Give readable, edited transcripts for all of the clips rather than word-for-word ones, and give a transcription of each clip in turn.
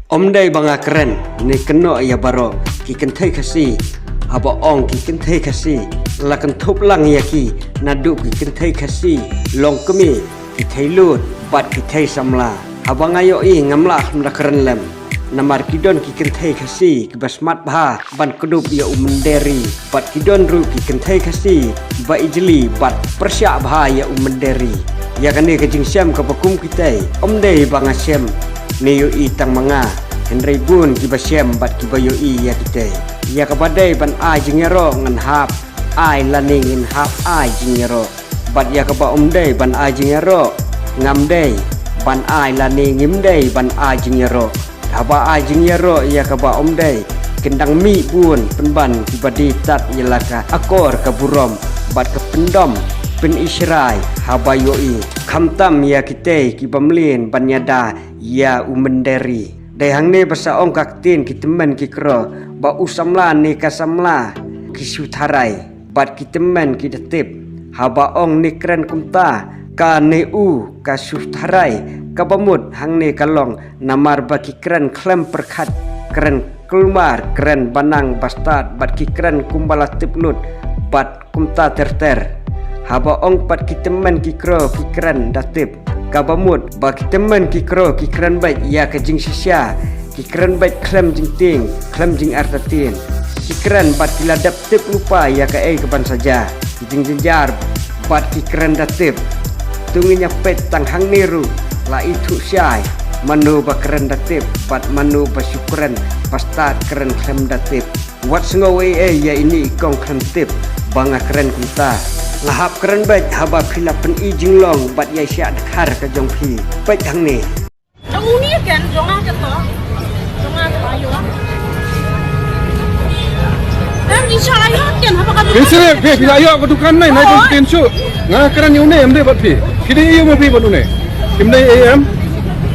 Om day banga keren ni keno ya baro ki kentai kasi haba ong ki kentai kasi lakan thup lang ya ki nadu ki kentai kasi long kemi ki thailut bat ki thai samla haba ngayo i ngamla hamda keren lem namar kidon ki kentai kasi ki basmat bha ban kedup ya umenderi bat kidon ru ki kentai kasi ba ijli bat persya bha ya umenderi ya kane ke jing syam ka pakum kitai om day banga syam Neo i tang manga Henry bun kiba syam bat kiba yo i ya kita ya kabadai ban ai jingero ngan hap ai laning in hap ai jingero bat ya kaba umdai ban ai jingero ngam dai ban ai laning ngim dai ban ai jingero haba ai jingero ya kaba umdai kendang mi bun penban kiba di tat yelaka akor kaburom bat ke pendom pen israi haba yo i kamtam ya kita kiba mlin banyada ya umenderi dai hang ne basa ong kaktin ki temen ki kro ba usamla ne kasamla ki sutharai bat ki temen ki detip haba ong ne kren kumta ka ne u ka sutharai ka bamut hang ne kalong namar ba ki kren klem perkhat kren kulmar kren banang bastad bat ki kren kumbala tiplut bat kumta terter haba ong pat ki temen ki kro ki kren datip kabamut bagi teman ki kro ki keren baik ya ke jing sisya ki keren baik klem jing ting klem jing artatin ki keren bat ki ladap tip lupa ya ke keban saja ki jing jenjar bat ki keren datip tunginya pet tang hang niru la itu syai manu ba keren datip bat manu ba syukuran pasta keren klem datip wat sengawe ya ini ikong klem tip banga keren kunta lahap keren baik haba pila pen i jinglong bat ya syak dekhar ka jong phi baik hang ni uni kan jonga ke to ayo insya Allah kan apa kamu Besar pe bila ayo ke dukan nai nai kon tensu nga keren yu ne amde bat phi kini yu mo phi bat une kimdai am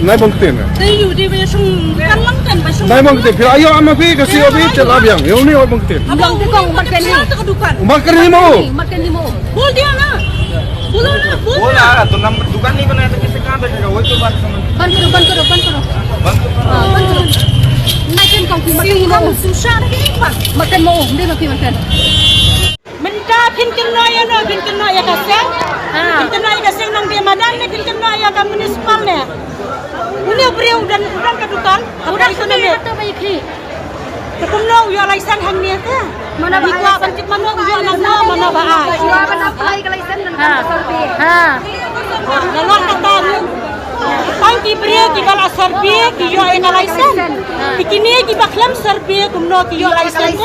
nai bong ten yu di be sung kan lang kan ba sung nai bong ten bila ayo am phi ke si obi chelab yang yu ne bong ten abang ko mat kan ni to dukan umak keren mo mat kan ni mo bol dia na बोला तो नंबर दुकान नहीं बनाया तो किसे कहाँ बैठेगा वही तो बात समझ ban karo nai kan kong mat kan ni mo susah lagi mat kan mo dia mat kan menta pin kan no ya kaseng pin kan no ya kaseng nang dia madan ne pin kan no ya ka municipal ne uni beriu dan ke dukan udah itu ne Kekumno yo license hang ni ta. Mana ba ikwa bantik mano yo anak no mana ba ai. Ikwa ba na apply ka license nang sorbi. Lalu kata tang ki beriu ki bala sorbi ki yo ena license. Tikini ki baklam sorbi kumno ki yo license.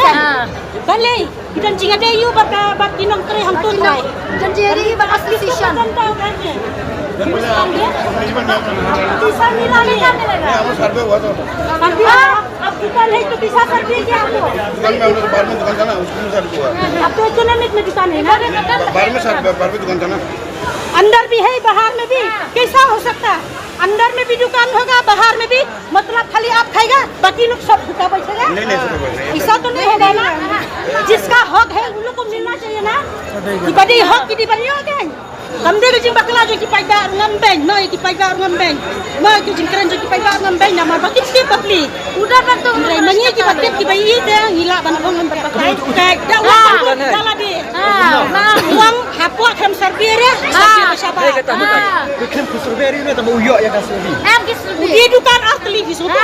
Bale kita jinga de yu bat kinong tre hang tun bai. Dan jadi ba association. Bisa nila ni kan वो सर्वे हुआ तो अब दुकान है तो bisa सर्वे क्या आपको दुकान में हमने बाहर में दुकान था ना उसमें सर्वे हुआ अब तो इकोनॉमिक में दुकान है ना बाहर में सर्वे बाहर में दुकान था ना अंदर भी है बाहर में भी कैसा हो सकता है अंदर में भी दुकान होगा बाहर में भी मतलब खाली आप खाएगा बाकी लोग सब भूखा बैठेगा नहीं सब ऐसा तो नहीं होगा ना जिसका हक है उन लोग को मिलना चाहिए ना कि बड़ी हक की बनी हो गए Kamde ke jing bakla jo ki paiba ngambeng noi ki paiba ngambeng noi ki jing keren jo ki paiba ngambeng nama bakit ti bakli Udah bantu. Ndai mangi ki bakit ki bai ite ngila ban ong ban bakai kek da uang dala di uang hapua kem sarbire sarbire sabar बिल्कुल खुशरुबेरी में तो वो यो या कसुबी Em ki sorbi. di dukan artli di soto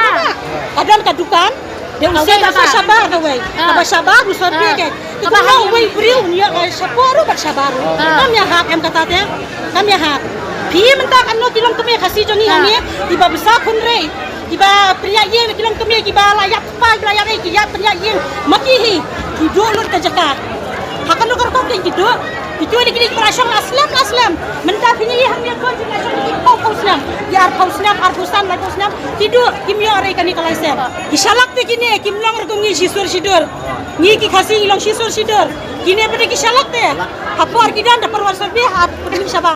adan ka dukan dia usai apa sabar ka wei apa sabar sarbire ke tu mau wei beriu ni sabaru bat sabaru kami hak em kata te kami hak pi menta kan no kilong kami kasih joni hani tiba besar kunre tiba pria ye kilong kami tiba layak pa layak ai tiba pria ye mati hi tidur lut ke jakat hakan no kau ke tidur itu ni kini perasaan aslam menta pini ye hamnya ko jina joni pau islam ya pau islam arbusan la islam tidur kimyo are kani kalai se isalak te kini kimlang rkom ni sisur sidur ni ki khasi ilong sisur sidur kini pede ki salak te hapor kidan da parwar sarbe hap pede sabah